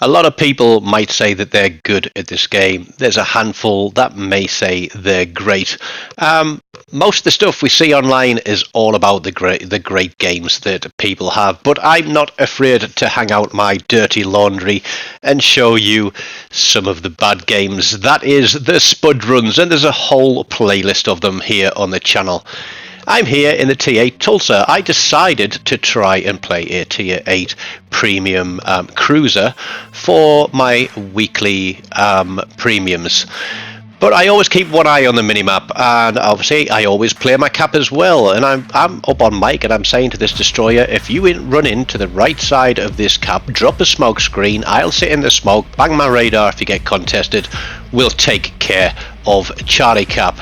A lot of people might say that they're good at this game. There's a handful that may say they're great. Most of the stuff we see online is all about the great games that people have, but I'm not afraid to hang out my dirty laundry and show you some of the bad games. That is the Spud Runs, and there's a whole playlist of them here on the channel. I'm here in the T8 Tulsa. I decided to try and play a Tier 8 premium cruiser for my weekly premiums. But I always keep one eye on the minimap, and obviously I always play my cap as well. And I'm up on mic and I'm saying to this destroyer, if you run into the right side of this cap, drop a smoke screen, I'll sit in the smoke, bang my radar if you get contested, we'll take care of Charlie Cap.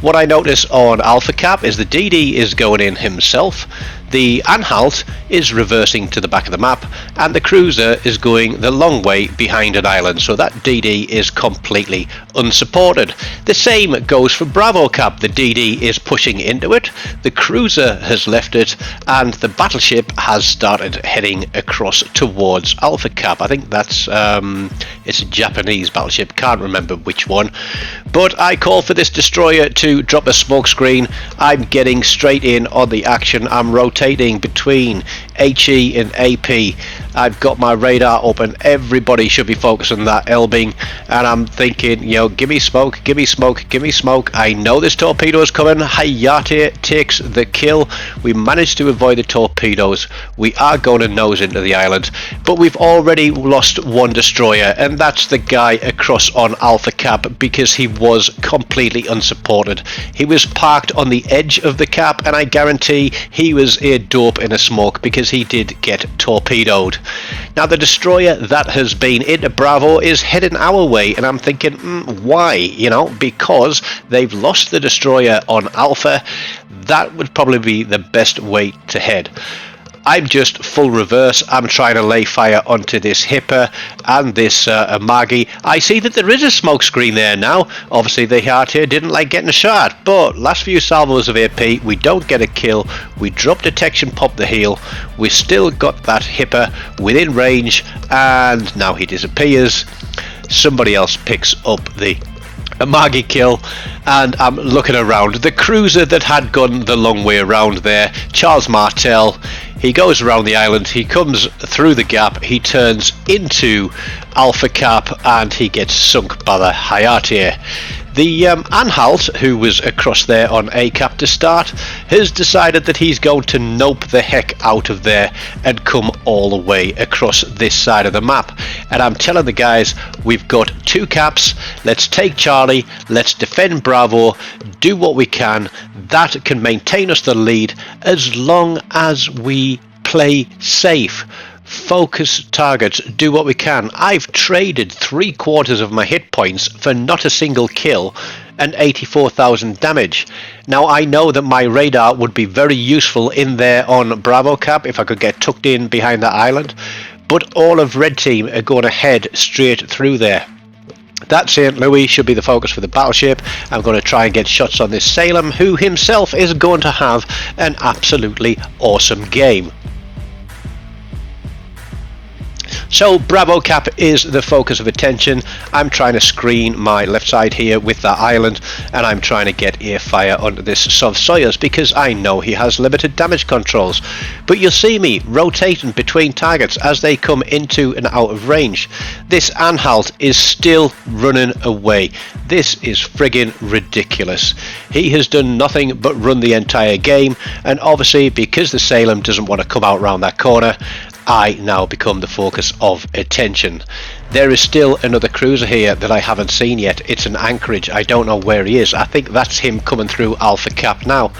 What I notice on Alpha Cap is the DD is going in himself, the Anhalt is reversing to the back of the map, and the cruiser is going the long way behind an island, so that DD is completely unsupported. The same goes for Bravo Cap. The DD is pushing into it, the cruiser has left it, and the battleship has started heading across towards Alpha Cap. I think that's it's a Japanese battleship, can't remember which one. But I call for this destroyer to drop a smoke screen. I'm getting straight in on the action. I'm rotating between HE and AP. I've got my radar open. Everybody should be focusing on that Elbing, and I'm thinking, you know, give me smoke, give me smoke, give me smoke. I know this torpedo is coming. Hayate takes the kill. We managed to avoid the torpedoes. We are going to nose into the island, but we've already lost one destroyer, and that's the guy across on Alpha Cap, because he was completely unsupported. He was parked on the edge of the cap, and I guarantee he was a dope in a smoke, because he did get torpedoed. Now the destroyer that has been into Bravo is heading our way, and I'm thinking, why? You know, because they've lost the destroyer on Alpha. That would probably be the best way to head. I'm just full reverse. I'm trying to lay fire onto this Hipper and this Amagi. I see that there is a smoke screen there now. Obviously the heart here didn't like getting a shot, but last few salvos of AP, we don't get a kill. We drop detection, pop the heel. We still got that Hipper within range, and now he disappears. Somebody else picks up the Amagi kill, and I'm looking around. The cruiser that had gone the long way around there, Charles Martel, he goes around the island, he comes through the gap, he turns into Alpha Cap, and he gets sunk by the Hayate. The Anhalt, who was across there on A Cap to start, has decided that he's going to nope the heck out of there and come all the way across this side of the map. And I'm telling the guys, we've got two caps, let's take Charlie, let's defend Bravo, do what we can. That can maintain us the lead as long as we play safe. Focus targets, do what we can. I've traded 3/4 of my hit points for not a single kill and 84,000 damage. Now I know that my radar would be very useful in there on Bravo Cap if I could get tucked in behind that island, but all of Red Team are going to head straight through there. That St. Louis should be the focus for the battleship. I'm going to try and get shots on this Salem, who himself is going to have an absolutely awesome game. So Bravo Cap is the focus of attention. I'm trying to screen my left side here with that island, and I'm trying to get air fire onto this Sov Soyuz because I know he has limited damage controls. But you'll see me rotating between targets as they come into and out of range. This Anhalt is still running away. This is friggin' ridiculous. He has done nothing but run the entire game, and obviously because the Salem doesn't want to come out round that corner, I now become the focus of attention. There is still another cruiser here that I haven't seen yet. It's an Anchorage. I don't know where he is. I think that's him coming through Alpha Cap now.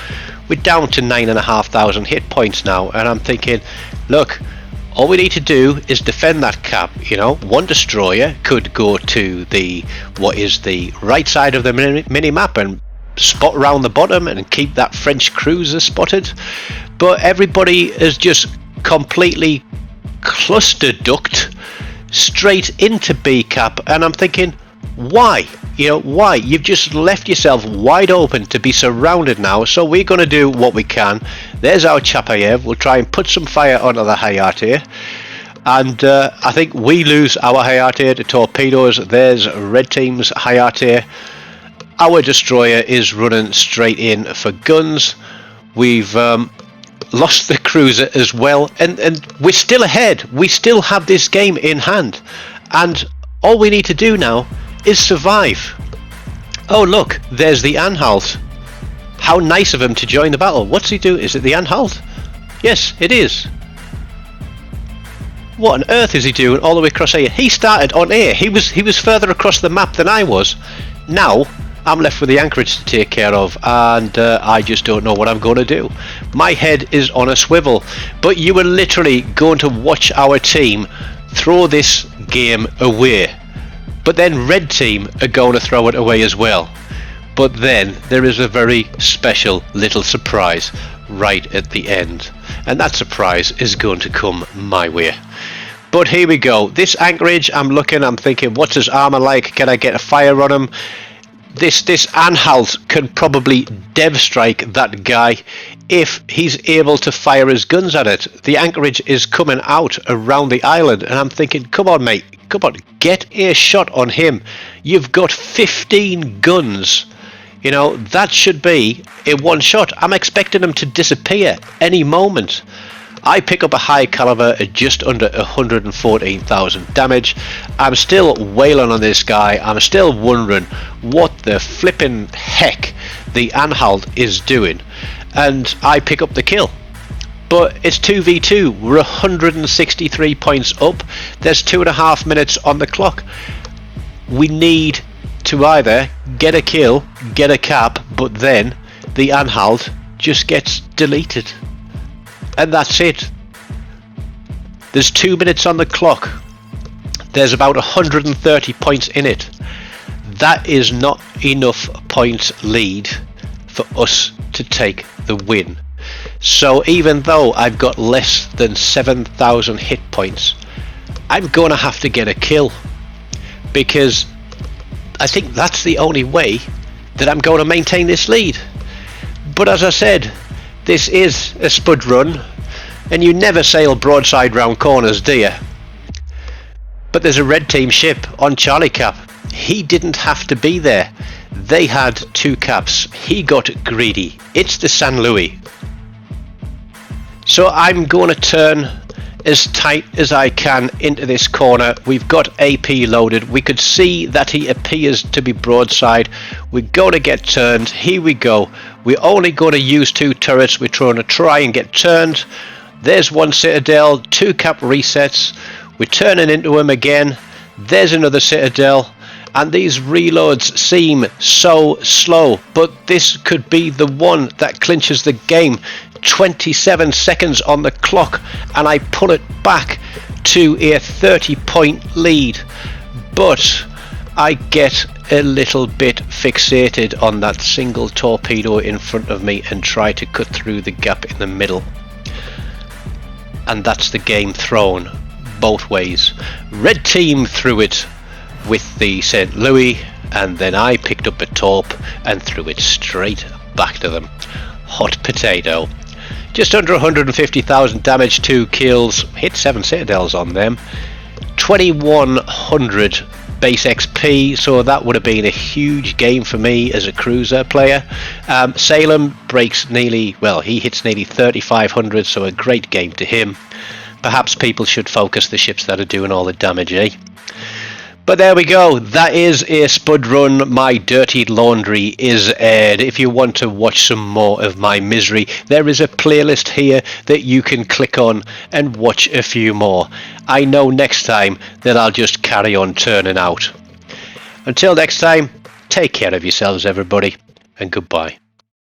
We're down to 9,500 hit points now, and I'm thinking, look, all we need to do is defend that cap. You know, one destroyer could go to the what is the right side of the mini map and spot around the bottom and keep that French cruiser spotted, but everybody is just completely cluster ducked straight into B cap, and I'm thinking, why? You know, why? You've just left yourself wide open to be surrounded now, so we're going to do what we can. There's our Chapayev. We'll try and put some fire onto the Hayate. And I think we lose our Hayate to torpedoes. There's red team's Hayate. Our destroyer is running straight in for guns. We've lost the cruiser as well, and we're still ahead. We still have this game in hand, and all we need to do now is survive. Oh look, there's the Anhalt. How nice of him to join the battle. What's he do? Is it the Anhalt? Yes, it is. What on earth is he doing all the way across here? He started on here. He was further across the map than I was. Now I'm left with the anchorage to take care of, and I just don't know what I'm going to do. My head is on a swivel, but you are literally going to watch our team throw this game away. But then red team are going to throw it away as well. But then there is a very special little surprise right at the end, and that surprise is going to come my way. But here we go. This anchorage, I'm thinking, what's his armor like? Can I get a fire on him? This Anhalt can probably dev strike that guy if he's able to fire his guns at it. The anchorage is coming out around the island, and I'm thinking, come on mate, come on, get a shot on him. You've got 15 guns. You know, that should be a one shot. I'm expecting him to disappear any moment. I pick up a high caliber at just under 114,000 damage. I'm still wailing on this guy. I'm still wondering what the flipping heck the Anhalt is doing. And I pick up the kill. But it's 2v2. We're 163 points up. There's 2.5 minutes on the clock. We need to either get a kill, get a cap, but then the Anhalt just gets deleted. And that's it. There's 2 minutes on the clock. There's about 130 points in it. That is not enough points lead for us to take the win. So even though I've got less than 7,000 hit points, I'm going to have to get a kill, because I think that's the only way that I'm going to maintain this lead. But as I said, this is a spud run, and you never sail broadside round corners, do you? But there's a red team ship on Charlie Cap. He didn't have to be there. They had 2 caps. He got greedy. It's the San Luis. So I'm going to turn as tight as I can into this corner. We've got AP loaded. We could see that he appears to be broadside. We're going to get turned. Here we go. We're only going to use 2 turrets. We're trying to try and get turned. There's 1 citadel, 2 cap resets. We're turning into him again. There's another citadel. And these reloads seem so slow, but this could be the one that clinches the game. 27 seconds on the clock, and I pull it back to a 30-point lead. But I get a little bit fixated on that single torpedo in front of me and try to cut through the gap in the middle. And that's the game thrown both ways. Red team threw it with the St. Louis, and then I picked up a torp and threw it straight back to them. Hot potato. Just under 150,000 damage, 2 kills, hit 7 citadels on them, 2100 base XP, so that would have been a huge game for me as a cruiser player. Salem breaks nearly, well, he hits nearly 3500, so a great game to him. Perhaps people should focus the ships that are doing all the damage, eh? But there we go, that is a spud run. My dirty laundry is aired. If you want to watch some more of my misery, there is a playlist here that you can click on and watch a few more. I know next time that I'll just carry on turning out. Until next time, take care of yourselves everybody, and goodbye.